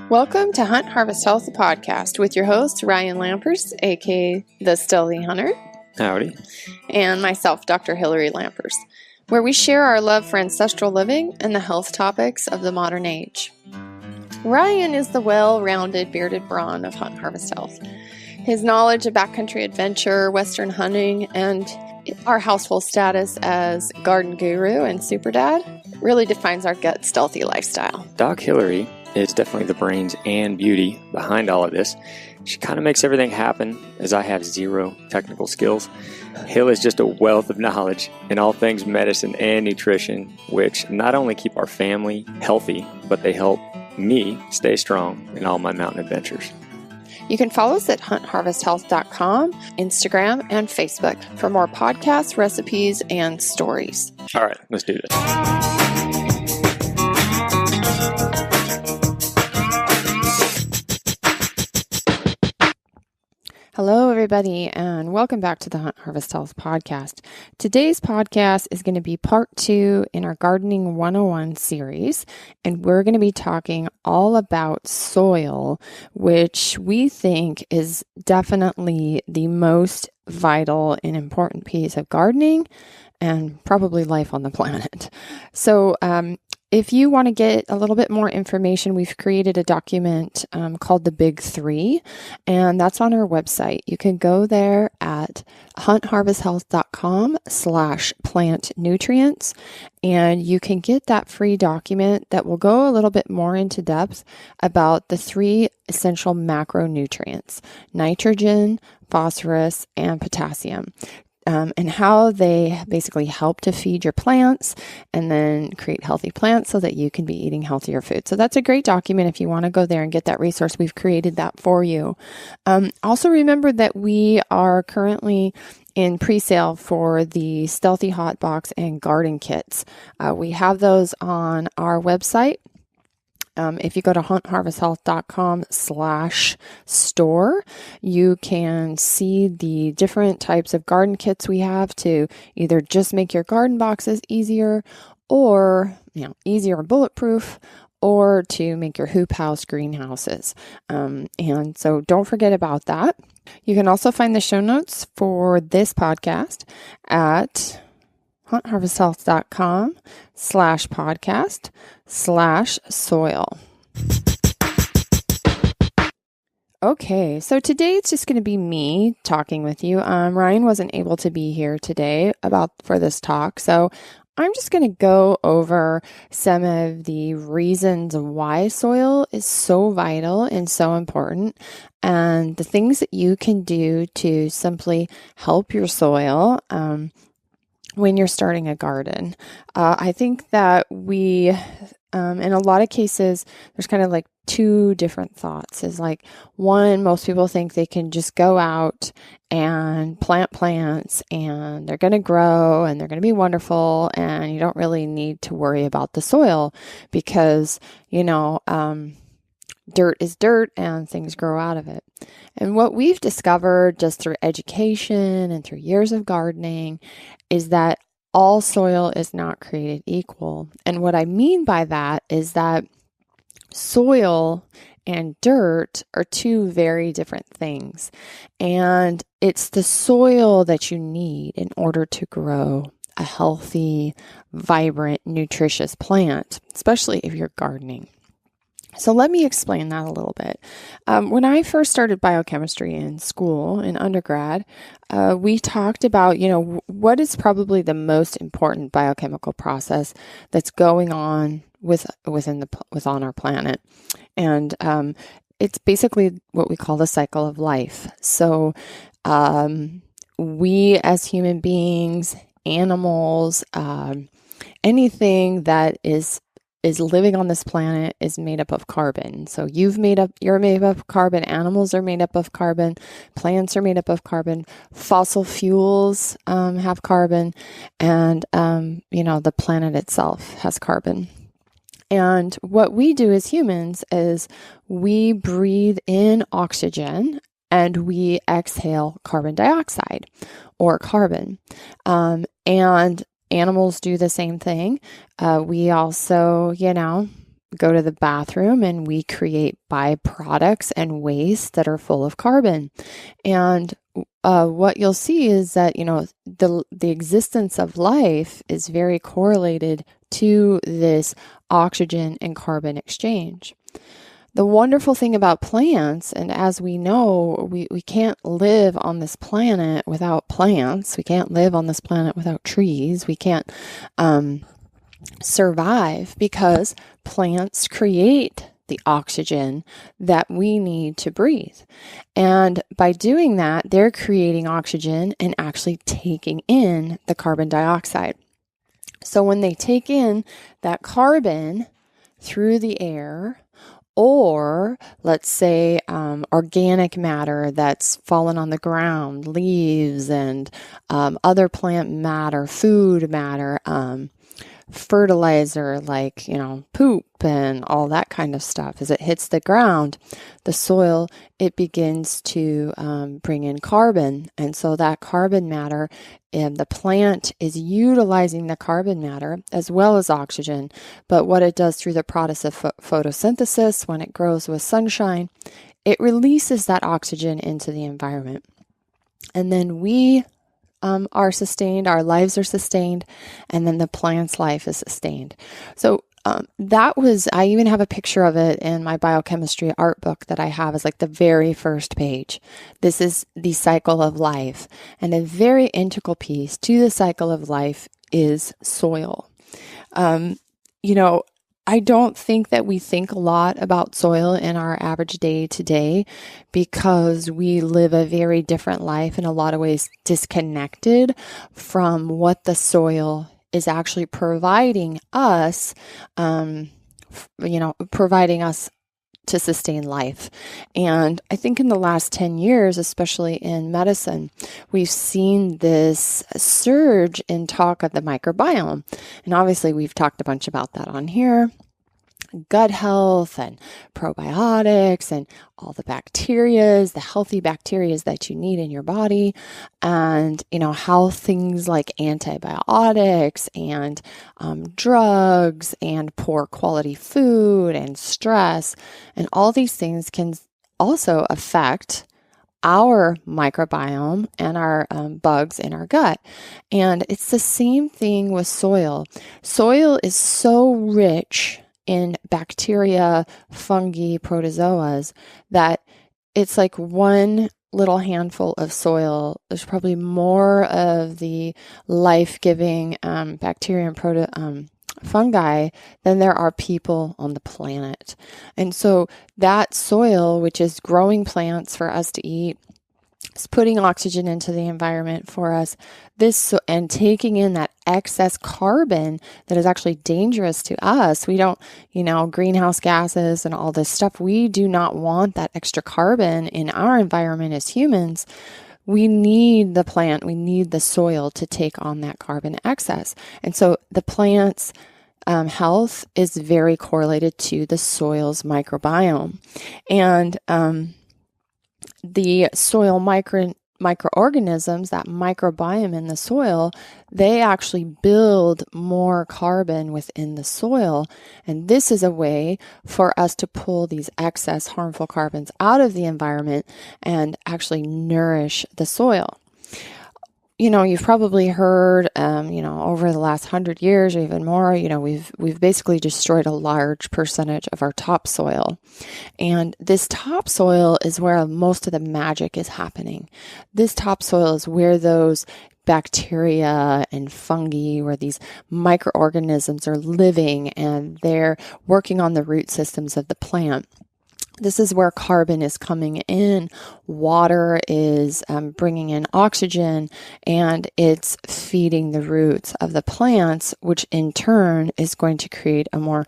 Welcome to Hunt Harvest Health Podcast with your host, Ryan Lampers, aka the Stealthy Hunter. Howdy. And myself, Dr. Hillary Lampers, where we share our love for ancestral living and the health topics of the modern age. Ryan is the well-rounded bearded brawn of Hunt Harvest Health. His knowledge of backcountry adventure, western hunting, and our household status as garden guru and super dad really defines our gut stealthy lifestyle. Doc Hillary is definitely the brains and beauty behind all of this. She kind of makes everything happen, as I have zero technical skills. Hill is just a wealth of knowledge in all things medicine and nutrition, which not only keep our family healthy, but they help me stay strong in all my mountain adventures. You can follow us at huntharvesthealth.com, Instagram, and Facebook for more podcasts, recipes, and stories. All right, let's do this. Hello, everybody, and welcome back to the Hunt Harvest Health Podcast. Today's podcast is going to be part 2 in our Gardening 101 series, and we're going to be talking all about soil, which we think is definitely the most vital and important piece of gardening and probably life on the planet. So, if you want to get a little bit more information, we've created a document called The Big Three, and that's on our website. You can go there at huntharvesthealth.com/plant nutrients, and you can get that free document that will go a little bit more into depth about the 3 essential macronutrients: nitrogen, phosphorus, and potassium. And how they basically help to feed your plants and then create healthy plants so that you can be eating healthier food. So that's a great document if you want to go there and get that resource. We've created that for you. Also remember that we are currently in pre-sale for the Stealthy Hot Box and garden kits. We have those on our website. If you go to huntharvesthealth.com/store, you can see the different types of garden kits we have to either just make your garden boxes easier or, easier and bulletproof, or to make your hoop house greenhouses. And so don't forget about that. You can also find the show notes for this podcast at huntharvesthealth.com/podcast/soil. Okay, so today it's just going to be me talking with you. Ryan wasn't able to be here today for this talk, so I'm just going to go over some of the reasons why soil is so vital and so important, and the things that you can do to simply help your soil when you're starting a garden. I think that we, in a lot of cases, there's kind of like 2 different thoughts. Is like, one, most people think they can just go out and plant plants and they're going to grow and they're going to be wonderful and you don't really need to worry about the soil because, dirt is dirt and things grow out of it. And what we've discovered just through education and through years of gardening is that all soil is not created equal. And what I mean by that is that soil and dirt are 2 very different things. And it's the soil that you need in order to grow a healthy, vibrant, nutritious plant, especially if you're gardening. So let me explain that a little bit. When I first started biochemistry in school, in undergrad, we talked about, what is probably the most important biochemical process that's going on within our planet. And it's basically what we call the cycle of life. So we as human beings, animals, anything that is living on this planet is made up of carbon. So you're made up of carbon, animals are made up of carbon, plants are made up of carbon, fossil fuels have carbon, and the planet itself has carbon. And what we do as humans is we breathe in oxygen and we exhale carbon dioxide or carbon. And animals do the same thing. We also, go to the bathroom and we create byproducts and waste that are full of carbon. And what you'll see is that, the existence of life is very correlated to this oxygen and carbon exchange. The wonderful thing about plants, and as we know, we can't live on this planet without plants. We can't live on this planet without trees. We can't survive because plants create the oxygen that we need to breathe. And by doing that, they're creating oxygen and actually taking in the carbon dioxide. So when they take in that carbon through the air, or let's say organic matter that's fallen on the ground, leaves and other plant matter, food matter, fertilizer like, poop and all that kind of stuff. As it hits the ground, the soil, it begins to bring in carbon. And so that carbon matter, and the plant is utilizing the carbon matter as well as oxygen. But what it does through the process of photosynthesis, when it grows with sunshine, it releases that oxygen into the environment. And then we are sustained, our lives are sustained, and then the plant's life is sustained. So I even have a picture of it in my biochemistry art book that I have as like the very first page. This is the cycle of life. And a very integral piece to the cycle of life is soil. I don't think that we think a lot about soil in our average day to day because we live a very different life, in a lot of ways disconnected from what the soil is actually providing us, providing us to sustain life. And I think in the last 10 years, especially in medicine, we've seen this surge in talk of the microbiome. And obviously we've talked a bunch about that on here. Gut health and probiotics and all the bacterias, the healthy bacterias that you need in your body, and how things like antibiotics and drugs and poor quality food and stress and all these things can also affect our microbiome and our bugs in our gut. And it's the same thing with soil. Soil is so rich in bacteria, fungi, protozoas, that it's like one little handful of soil. There's probably more of the life-giving bacteria and fungi than there are people on the planet. And so that soil, which is growing plants for us to eat, is putting oxygen into the environment for us, and taking in that excess carbon that is actually dangerous to us. We don't, greenhouse gases and all this stuff. We do not want that extra carbon in our environment as humans. We need the plant, we need the soil to take on that carbon excess. And so the plant's health is very correlated to the soil's microbiome. And the soil microorganisms, that microbiome in the soil, they actually build more carbon within the soil. And this is a way for us to pull these excess harmful carbons out of the environment and actually nourish the soil. You've probably heard, over the last 100 years or even more, we've basically destroyed a large percentage of our topsoil. And this topsoil is where most of the magic is happening. This topsoil is where those bacteria and fungi, where these microorganisms are living and they're working on the root systems of the plant. This is where carbon is coming in, water is bringing in oxygen, and it's feeding the roots of the plants, which in turn is going to create a more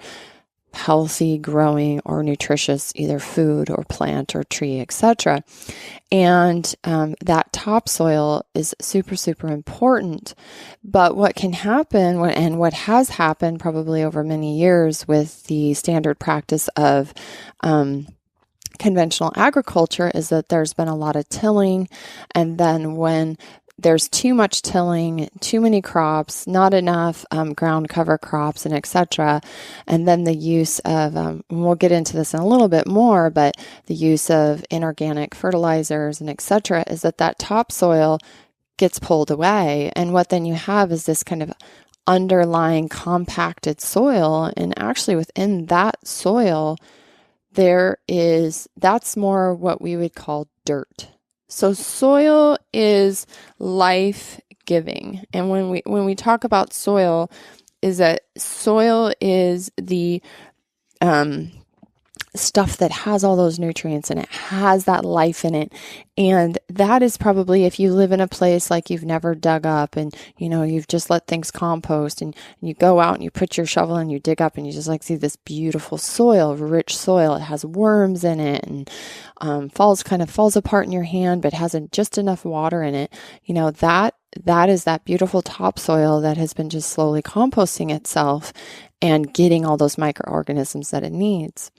healthy, growing, or nutritious either food or plant or tree, etc. And that topsoil is super, super important. But what can happen, and what has happened probably over many years with the standard practice of conventional agriculture, is that there's been a lot of tilling, and then when there's too much tilling, too many crops, not enough ground cover crops, and etc. And then the use of, we'll get into this in a little bit more, but the use of inorganic fertilizers and etc. is that topsoil gets pulled away. And what then you have is this kind of underlying compacted soil. And actually within that soil, that's more what we would call dirt. So soil is life-giving. And when we talk about soil, is that soil is the stuff that has all those nutrients and it has that life in it. And that is probably, if you live in a place like you've never dug up and, you've just let things compost and you go out and you put your shovel and you dig up and you just like see this beautiful soil, rich soil. It has worms in it and falls apart in your hand, but has just enough water in it. That is that beautiful topsoil that has been just slowly composting itself and getting all those microorganisms that it needs.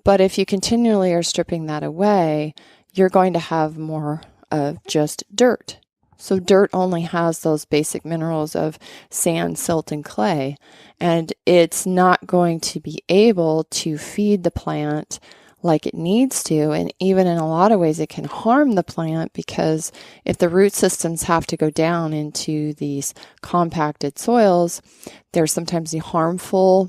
But if you continually are stripping that away, you're going to have more of just dirt. So dirt only has those basic minerals of sand, silt, and clay, and it's not going to be able to feed the plant like it needs to. And even in a lot of ways, it can harm the plant, because if the root systems have to go down into these compacted soils, there's sometimes the harmful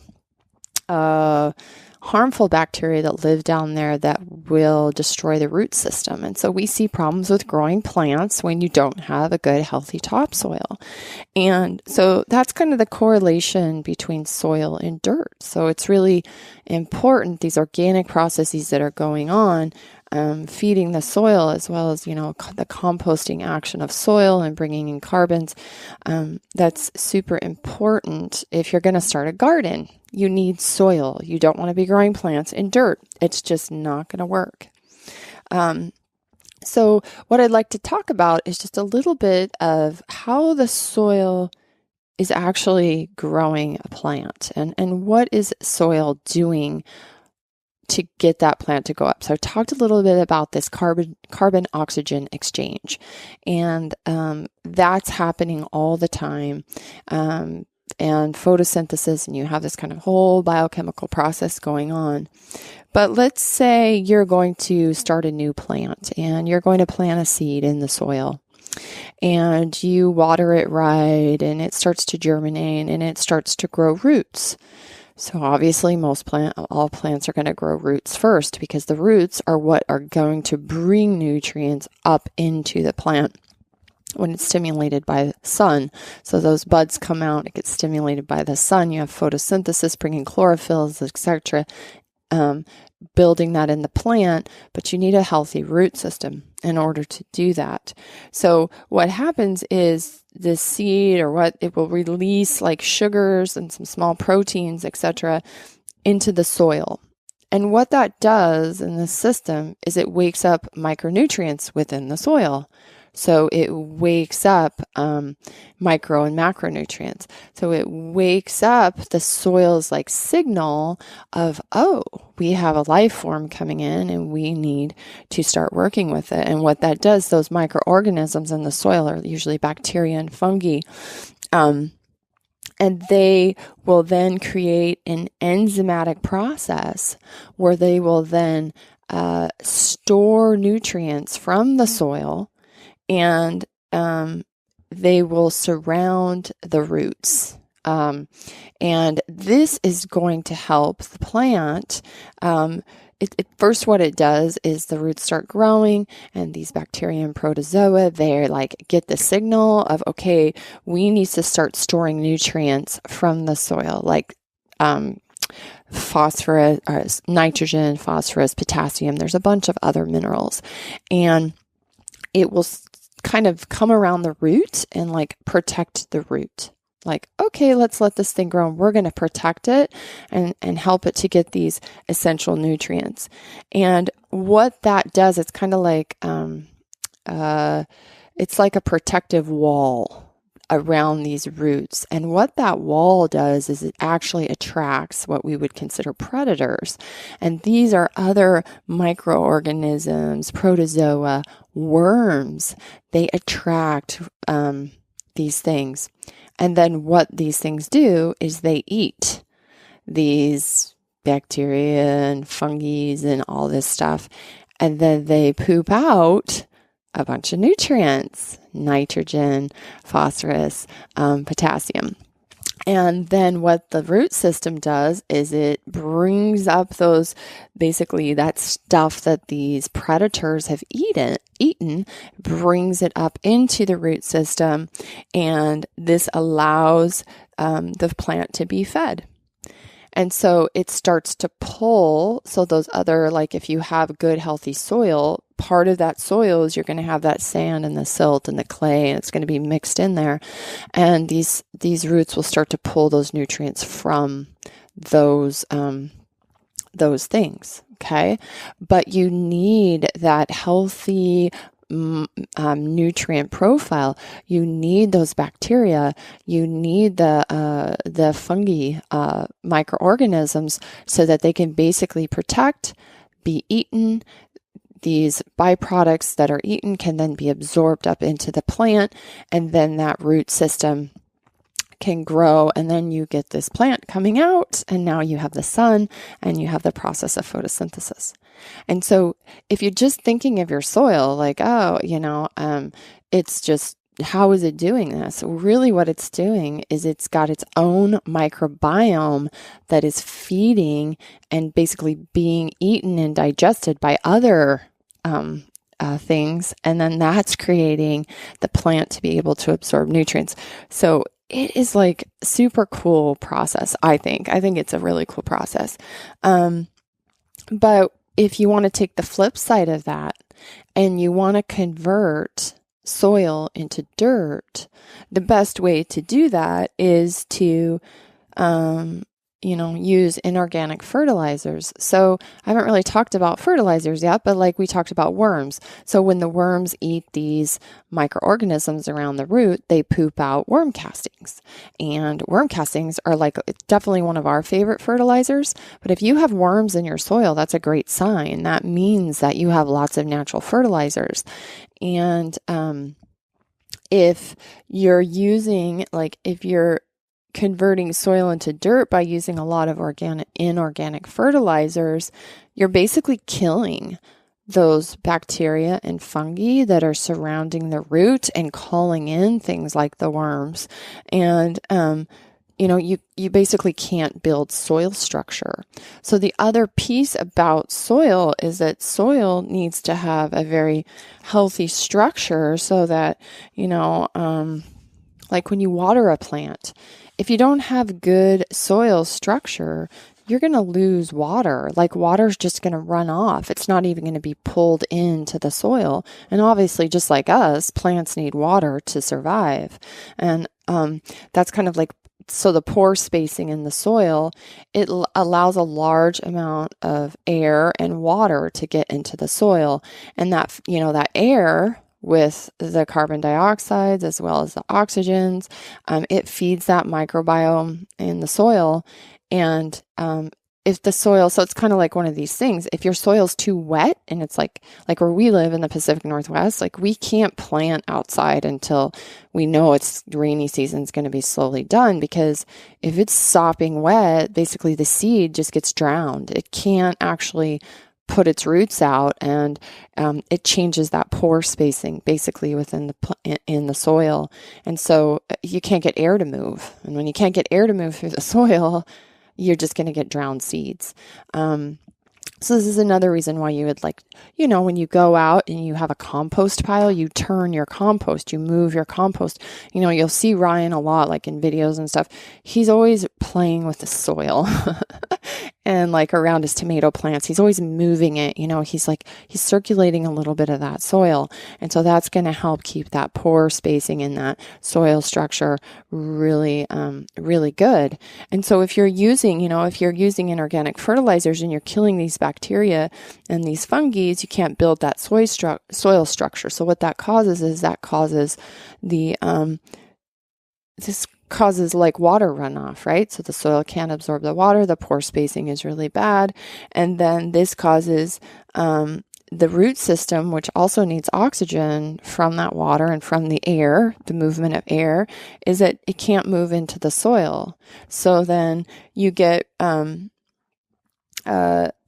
bacteria that live down there that will destroy the root system. And so we see problems with growing plants when you don't have a good, healthy topsoil. And so that's kind of the correlation between soil and dirt. So it's really important, these organic processes that are going on, feeding the soil, as well as, the composting action of soil and bringing in carbons. That's super important if you're going to start a garden. You need soil. You don't want to be growing plants in dirt. It's just not going to work. So what I'd like to talk about is just a little bit of how the soil is actually growing a plant, and what is soil doing to get that plant to go up. So I talked a little bit about this carbon-oxygen exchange, and that's happening all the time. And photosynthesis, and you have this kind of whole biochemical process going on. But let's say you're going to start a new plant, and you're going to plant a seed in the soil, and you water it right, and it starts to germinate, and it starts to grow roots. So obviously all plants are going to grow roots first, because the roots are what are going to bring nutrients up into the plant when it's stimulated by the sun. So those buds come out, it gets stimulated by the sun. You have photosynthesis, bringing chlorophylls, etc., building that in the plant, but you need a healthy root system in order to do that. So what happens is the seed, or what it will release, like sugars and some small proteins, etc., into the soil. And what that does in the system is it wakes up micronutrients within the soil. So it wakes up micro and macronutrients. So it wakes up the soil's like signal of, oh, we have a life form coming in and we need to start working with it. And what that does, those microorganisms in the soil are usually bacteria and fungi. And they will then create an enzymatic process where they will then store nutrients from the soil, and they will surround the roots. And this is going to help the plant. First, what it does is the roots start growing, and these bacteria and protozoa, they like get the signal of, okay, we need to start storing nutrients from the soil, like phosphorus, nitrogen, phosphorus, potassium. There's a bunch of other minerals, and it will kind of come around the root and like protect the root. Like, okay, let's let this thing grow, and we're going to protect it and help it to get these essential nutrients. And what that does, it's kind of like, it's like a protective wall around these roots. And what that wall does is it actually attracts what we would consider predators. And these are other microorganisms, protozoa, worms. They attract these things. And then what these things do is they eat these bacteria and fungi and all this stuff. And then they poop out a bunch of nutrients, nitrogen, phosphorus, potassium. And then what the root system does is it brings up those, basically that stuff that these predators have eaten, brings it up into the root system, and this allows the plant to be fed. And so it starts to pull. So those other, like if you have good, healthy soil, part of that soil is you're going to have that sand and the silt and the clay, and it's going to be mixed in there. And these roots will start to pull those nutrients from those things. Okay. But you need that healthy nutrient profile. You need those bacteria. You need the fungi, microorganisms, so that they can basically protect, be eaten. These byproducts that are eaten can then be absorbed up into the plant, and then that root system can grow, and then you get this plant coming out, and now you have the sun and you have the process of photosynthesis. And so if you're just thinking of your soil like, oh, it's just, how is it doing this? Really what it's doing is it's got its own microbiome that is feeding and basically being eaten and digested by other things. And then that's creating the plant to be able to absorb nutrients. So it is like super cool process, I think. I think it's a really cool process. But if you want to take the flip side of that and you want to convert soil into dirt, the best way to do that is to, use inorganic fertilizers. So I haven't really talked about fertilizers yet, but like we talked about worms. So when the worms eat these microorganisms around the root, they poop out worm castings. And worm castings are like definitely one of our favorite fertilizers. But if you have worms in your soil, that's a great sign. That means that you have lots of natural fertilizers. And if you're using, if you're converting soil into dirt by using a lot of inorganic fertilizers, you're basically killing those bacteria and fungi that are surrounding the root and calling in things like the worms. And, you basically can't build soil structure. So the other piece about soil is that soil needs to have a very healthy structure so that, like when you water a plant, if you don't have good soil structure, you're going to lose water. Like water's just going to run off. It's not even going to be pulled into the soil. And obviously, just like us, plants need water to survive. And that's kind of like, so the pore spacing in the soil, it allows a large amount of air and water to get into the soil. And that, that air with the carbon dioxides as well as the oxygens, it feeds that microbiome in the soil. And if the soil, so it's kind of like one of these things, if your soil's too wet, and it's like where we live in the Pacific Northwest, like we can't plant outside until we know it's rainy season's going to be slowly done, because if it's sopping wet, basically the seed just gets drowned. It can't actually put its roots out, and it changes that pore spacing basically within in the soil. And so you can't get air to move. And when you can't get air to move through the soil, you're just going to get drowned seeds. So this is another reason why you would when you go out and you have a compost pile, you turn your compost, you move your compost. You'll see Ryan a lot, like in videos and stuff. He's always playing with the soil and around his tomato plants, he's always moving it. He's circulating a little bit of that soil. And so that's going to help keep that pore spacing in that soil structure really, really good. And so if you're using inorganic fertilizers and you're killing these bacteria and these fungi, you can't build that soil structure. So what that causes is the this causes like water runoff, right? So the soil can't absorb the water, the pore spacing is really bad, and then this causes the root system, which also needs oxygen from that water and from the air, the movement of air, is that it can't move into the soil. So then you get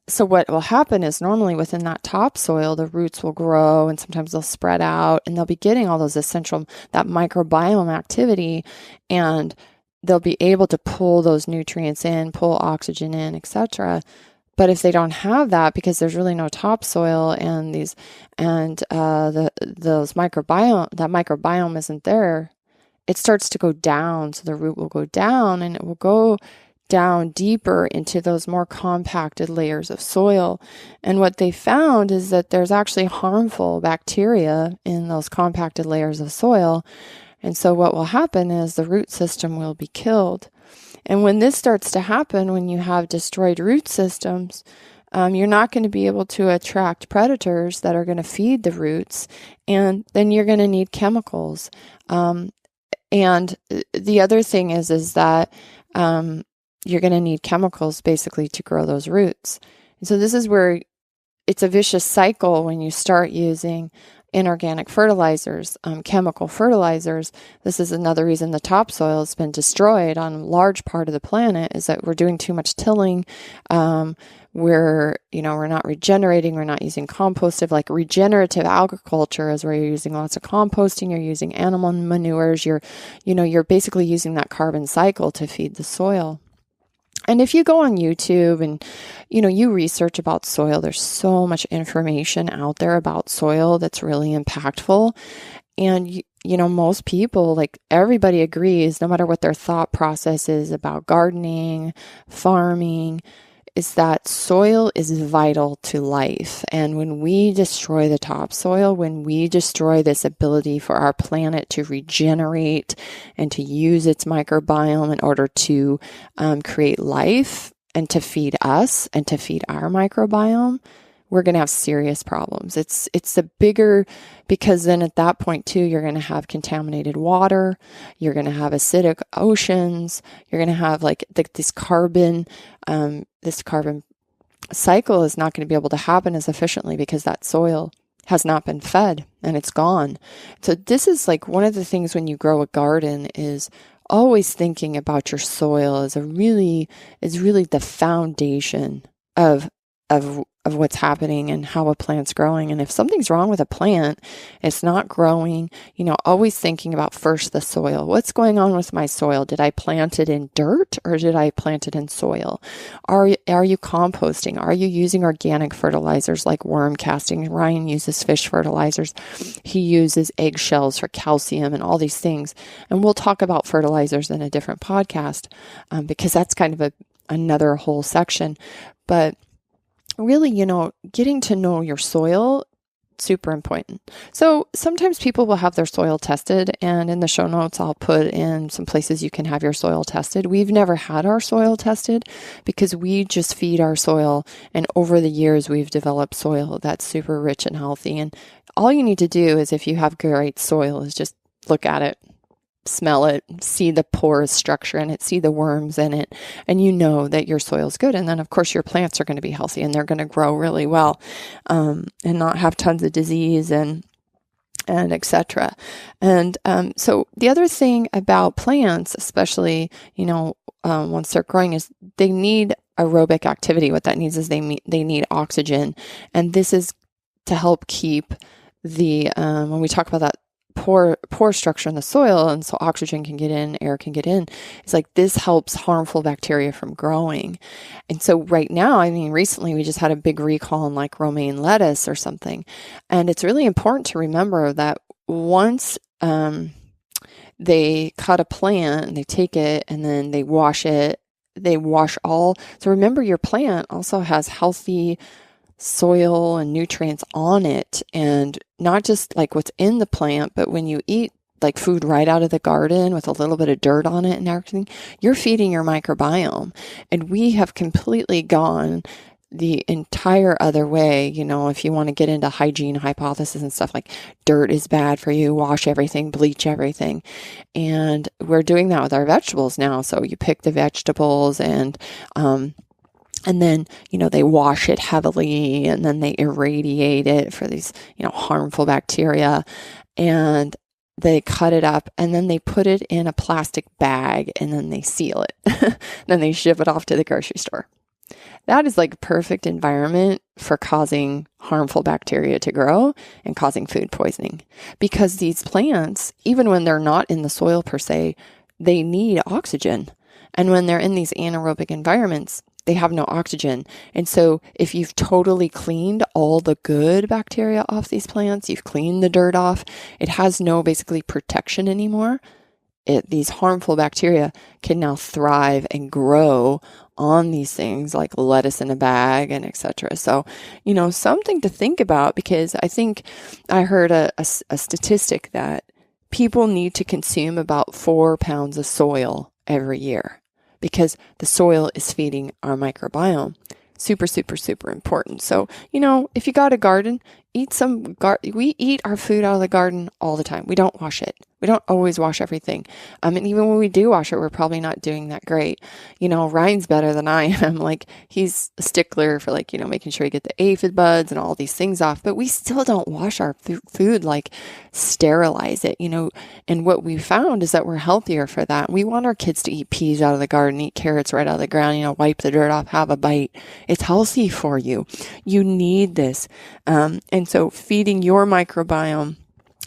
so what will happen is normally within that topsoil, the roots will grow and sometimes they'll spread out and they'll be getting all those essential, that microbiome activity, and they'll be able to pull those nutrients in, pull oxygen in, etc. But if they don't have that, because there's really no topsoil and those microbiome isn't there, it starts to go down. So the root will go down and it will go down deeper into those more compacted layers of soil. And what they found is that there's actually harmful bacteria in those compacted layers of soil. And so what will happen is the root system will be killed. And when this starts to happen, when you have destroyed root systems, you're not going to be able to attract predators that are going to feed the roots, and then you're going to need chemicals. And the other thing is that you're going to need chemicals basically to grow those roots. And so this is where it's a vicious cycle when you start using inorganic fertilizers, chemical fertilizers. This is another reason the topsoil has been destroyed on a large part of the planet, is that we're doing too much tilling. We're not regenerating. We're not using compostive, like regenerative agriculture is where you're using lots of composting. You're using animal manures. You're basically using that carbon cycle to feed the soil. And if you go on YouTube and, you research about soil, there's so much information out there about soil that's really impactful. And, most people, like everybody agrees, no matter what their thought process is about gardening, farming, is that soil is vital to life. And when we destroy the topsoil, when we destroy this ability for our planet to regenerate and to use its microbiome in order to create life and to feed us and to feed our microbiome, we're going to have serious problems. It's the bigger, because then at that point too, you're going to have contaminated water, you're going to have acidic oceans, you're going to have like this carbon cycle is not going to be able to happen as efficiently because that soil has not been fed and it's gone. So this is like one of the things when you grow a garden is always thinking about your soil is really the foundation of what's happening and how a plant's growing. And if something's wrong with a plant, it's not growing, always thinking about first the soil. What's going on with my soil? Did I plant it in dirt or did I plant it in soil? Are you composting? Are you using organic fertilizers like worm casting? Ryan uses fish fertilizers. He uses eggshells for calcium and all these things. And we'll talk about fertilizers in a different podcast because that's kind of another whole section. But really, getting to know your soil, super important. So sometimes people will have their soil tested, and in the show notes, I'll put in some places you can have your soil tested. We've never had our soil tested because we just feed our soil, and over the years, we've developed soil that's super rich and healthy. And all you need to do is, if you have great soil, is just look at it, smell it, see the porous structure in it, see the worms in it, and you know that your soil's good. And then, of course, your plants are going to be healthy and they're going to grow really well and not have tons of disease and etc. And so the other thing about plants, especially, once they're growing, is they need aerobic activity. What that needs is they need oxygen. And this is to help keep when we talk about that pore structure in the soil, and so oxygen can get in, air can get in. It's like this helps harmful bacteria from growing. And so right now, recently we just had a big recall on like romaine lettuce or something. And it's really important to remember that once they cut a plant and they take it and then they wash it, so remember your plant also has healthy soil and nutrients on it, and not just like what's in the plant, but when you eat like food right out of the garden with a little bit of dirt on it and everything, you're feeding your microbiome. And we have completely gone the entire other way. If you want to get into hygiene hypothesis and stuff, like dirt is bad for you, wash everything, bleach everything. And we're doing that with our vegetables now. So you pick the vegetables and then, they wash it heavily, and then they irradiate it for these, harmful bacteria, and they cut it up, and then they put it in a plastic bag, and then they seal it. Then they ship it off to the grocery store. That is like perfect environment for causing harmful bacteria to grow and causing food poisoning. Because these plants, even when they're not in the soil per se, they need oxygen. And when they're in these anaerobic environments, they have no oxygen. And so if you've totally cleaned all the good bacteria off these plants, you've cleaned the dirt off, it has no basically protection anymore. These harmful bacteria can now thrive and grow on these things like lettuce in a bag and etc. So, something to think about, because I think I heard a statistic that people need to consume about 4 pounds of soil every year, because the soil is feeding our microbiome. Super, super, super important. So, if you got a garden, we eat our food out of the garden all the time. We don't wash it. We don't always wash everything. And even when we do wash it, we're probably not doing that great. Ryan's better than I am. Like, he's a stickler for making sure you get the aphid buds and all these things off, but we still don't wash our food, like sterilize it, and what we found is that we're healthier for that. We want our kids to eat peas out of the garden, eat carrots right out of the ground, wipe the dirt off, have a bite. It's healthy for you. You need this. And so feeding your microbiome,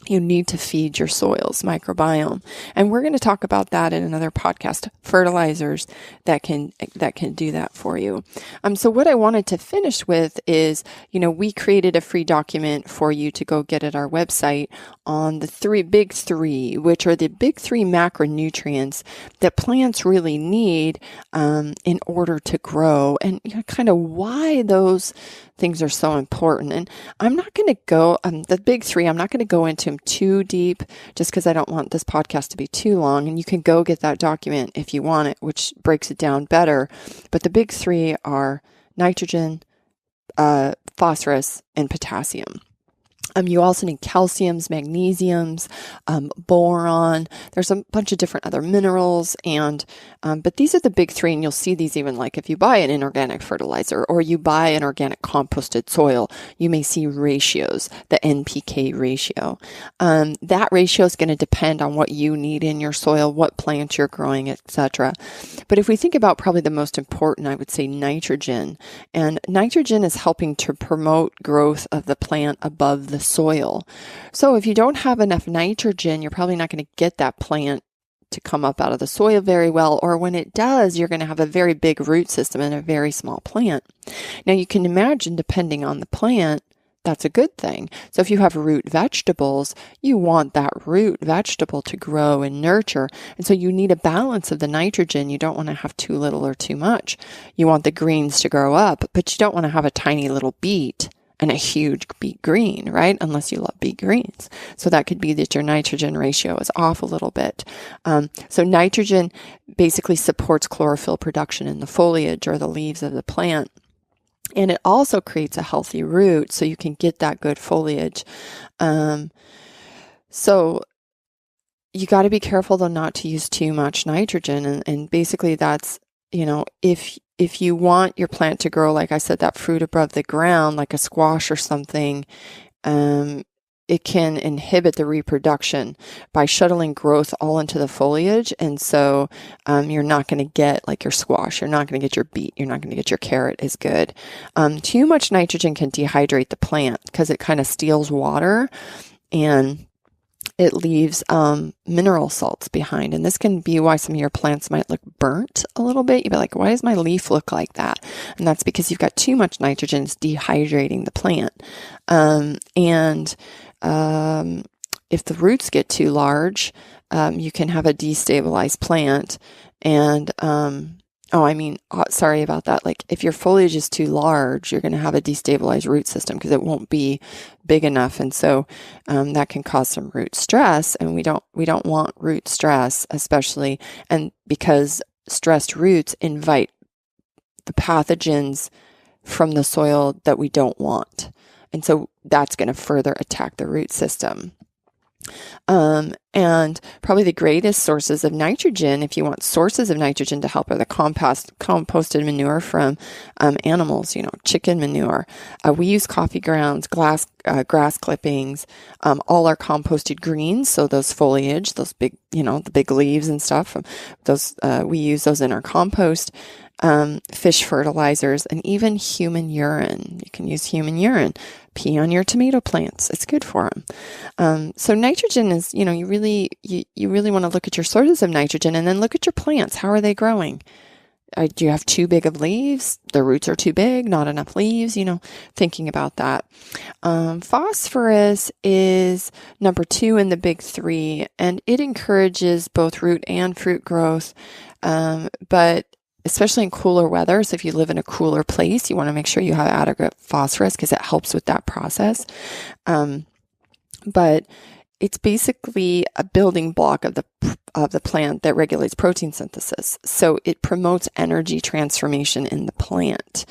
you need to feed your soil's microbiome. And we're going to talk about that in another podcast, fertilizers that can do that for you. So what I wanted to finish with is, we created a free document for you to go get at our website on the big three, which are the big three macronutrients that plants really need in order to grow, and kind of why those things are so important. And I'm not going to go, the big three, I'm not going to go into them too deep, just because I don't want this podcast to be too long. And you can go get that document if you want it, which breaks it down better. But the big three are nitrogen, phosphorus, and potassium. You also need calciums, magnesiums, boron. There's a bunch of different other minerals, but these are the big three, and you'll see these even like if you buy an inorganic fertilizer or you buy an organic composted soil, you may see ratios, the NPK ratio. That ratio is going to depend on what you need in your soil, what plants you're growing, etc. But if we think about probably the most important, I would say nitrogen. And nitrogen is helping to promote growth of the plant above the soil. So if you don't have enough nitrogen, you're probably not going to get that plant to come up out of the soil very well, or when it does, you're going to have a very big root system and a very small plant. Now you can imagine, depending on the plant, that's a good thing. So if you have root vegetables, you want that root vegetable to grow and nurture. And so you need a balance of the nitrogen. You don't want to have too little or too much. You want the greens to grow up, but you don't want to have a tiny little beet and a huge beet green, right? Unless you love beet greens. So that could be that your nitrogen ratio is off a little bit. So nitrogen basically supports chlorophyll production in the foliage or the leaves of the plant. And it also creates a healthy root, so you can get that good foliage. So you got to be careful, though, not to use too much nitrogen. And basically that's, if you want your plant to grow, like I said, that fruit above the ground, like a squash or something, it can inhibit the reproduction by shuttling growth all into the foliage. And so you're not going to get like your squash, you're not going to get your beet, you're not going to get your carrot as good. Too much nitrogen can dehydrate the plant because it kind of steals water and it leaves mineral salts behind. And this can be why some of your plants might look burnt a little bit. You'd be like, why does my leaf look like that? And that's because you've got too much nitrogen. It's dehydrating the plant. If the roots get too large, you can have a destabilized plant. And sorry about that. Like if your foliage is too large, you're going to have a destabilized root system because it won't be big enough. And so that can cause some root stress, and we don't want root stress, especially, and because stressed roots invite the pathogens from the soil that we don't want. And so that's going to further attack the root system. And probably the greatest sources of nitrogen, if you want sources of nitrogen to help, are the composted manure from animals, chicken manure. We use coffee grounds, grass clippings, all our composted greens. So those foliage, those big, the big leaves and stuff, those, we use those in our compost. Fish fertilizers, and even human urine. You can use human urine. Pee on your tomato plants. It's good for them. So nitrogen is, you really want to look at your sources of nitrogen, and then look at your plants. How are they growing? Do you have too big of leaves? The roots are too big, not enough leaves, thinking about that. Phosphorus is number 2 in the big 3, and it encourages both root and fruit growth. But especially in cooler weather. So if you live in a cooler place, you want to make sure you have adequate phosphorus because it helps with that process. But it's basically a building block of the plant that regulates protein synthesis. So it promotes energy transformation in the plant.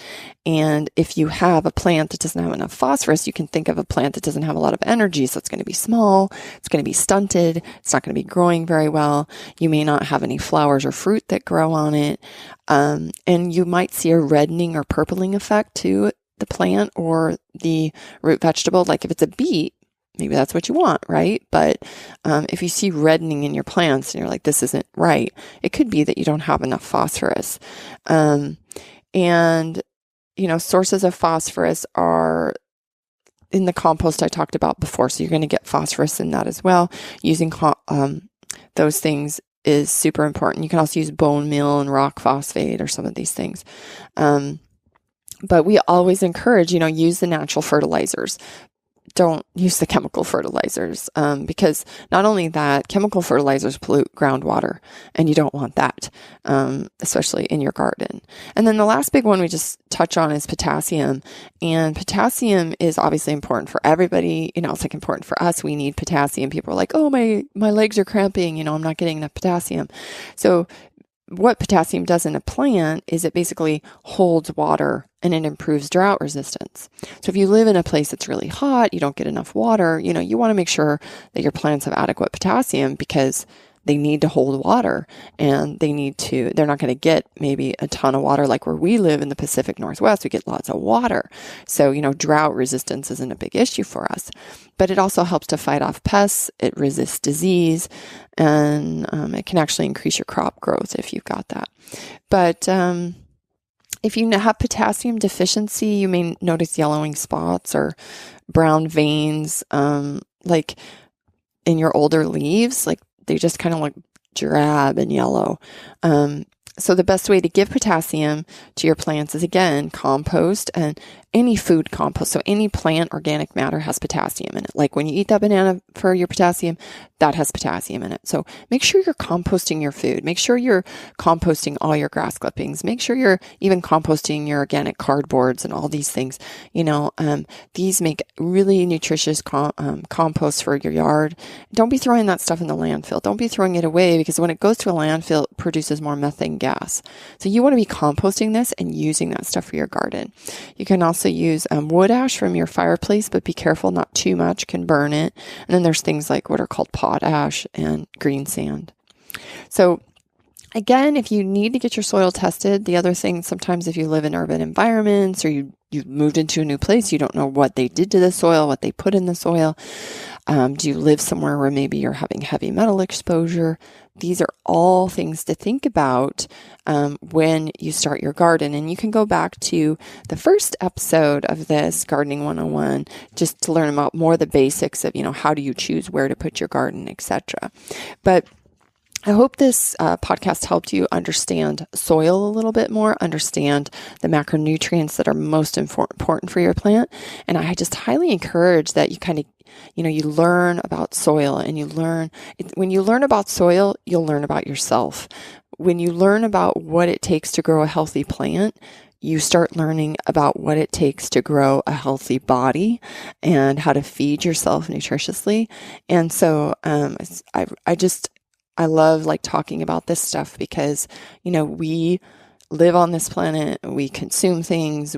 And if you have a plant that doesn't have enough phosphorus, you can think of a plant that doesn't have a lot of energy. So it's going to be small, it's going to be stunted, it's not going to be growing very well. You may not have any flowers or fruit that grow on it. And you might see a reddening or purpling effect to the plant or the root vegetable. Like if it's a beet, maybe that's what you want, right? But if you see reddening in your plants and you're like, this isn't right, it could be that you don't have enough phosphorus. And, sources of phosphorus are in the compost I talked about before. So you're going to get phosphorus in that as well. Using those things is super important. You can also use bone meal and rock phosphate or some of these things. But we always encourage, use the natural fertilizers. Don't use the chemical fertilizers, because not only that, chemical fertilizers pollute groundwater, and you don't want that, especially in your garden. And then the last big one we just touch on is potassium. And potassium is obviously important for everybody. It's like important for us. We need potassium. People are like, oh, my legs are cramping. I'm not getting enough potassium. So what potassium does in a plant is it basically holds water and it improves drought resistance. So if you live in a place that's really hot, you don't get enough water, you want to make sure that your plants have adequate potassium because they need to hold water and they're not going to get maybe a ton of water like where we live in the Pacific Northwest. We get lots of water. So, drought resistance isn't a big issue for us. But it also helps to fight off pests. It resists disease, and it can actually increase your crop growth if you've got that. But if you have potassium deficiency, you may notice yellowing spots or brown veins, like in your older leaves, like they just kind of look drab and yellow. So the best way to give potassium to your plants is, again, compost and any food compost. So any plant organic matter has potassium in it. Like when you eat that banana for your potassium, that has potassium in it. So make sure you're composting your food. Make sure you're composting all your grass clippings. Make sure you're even composting your organic cardboards and all these things. These make really nutritious compost for your yard. Don't be throwing that stuff in the landfill. Don't be throwing it away, because when it goes to a landfill, it produces more methane gas. So you want to be composting this and using that stuff for your garden. You can also use wood ash from your fireplace, but be careful, not too much, can burn it. And then there's things like what are called potash and green sand. So again, if you need to get your soil tested, the other thing, sometimes if you live in urban environments or you've moved into a new place, you don't know what they did to the soil, what they put in the soil. Do you live somewhere where maybe you're having heavy metal exposure? These are all things to think about when you start your garden. And you can go back to the first episode of this, Gardening 101, just to learn about more of the basics of, how do you choose where to put your garden, etc. But I hope this podcast helped you understand soil a little bit more, understand the macronutrients that are most important for your plant. And I just highly encourage that you kind of, you learn about soil, and when you learn about soil, you'll learn about yourself. When you learn about what it takes to grow a healthy plant, you start learning about what it takes to grow a healthy body and how to feed yourself nutritiously. And so I love talking about this stuff because, we live on this planet, we consume things,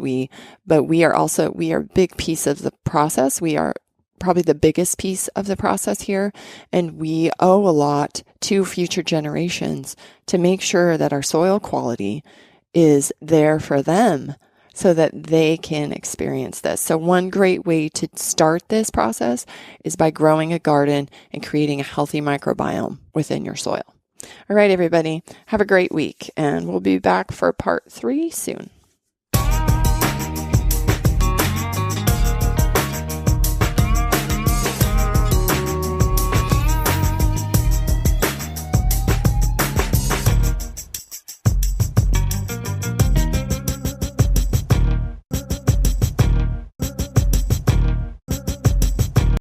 but we are a big piece of the process. We are probably the biggest piece of the process here, and we owe a lot to future generations to make sure that our soil quality is there for them so that they can experience this. So one great way to start this process is by growing a garden and creating a healthy microbiome within your soil. All right, everybody, have a great week, and we'll be back for part 3 soon.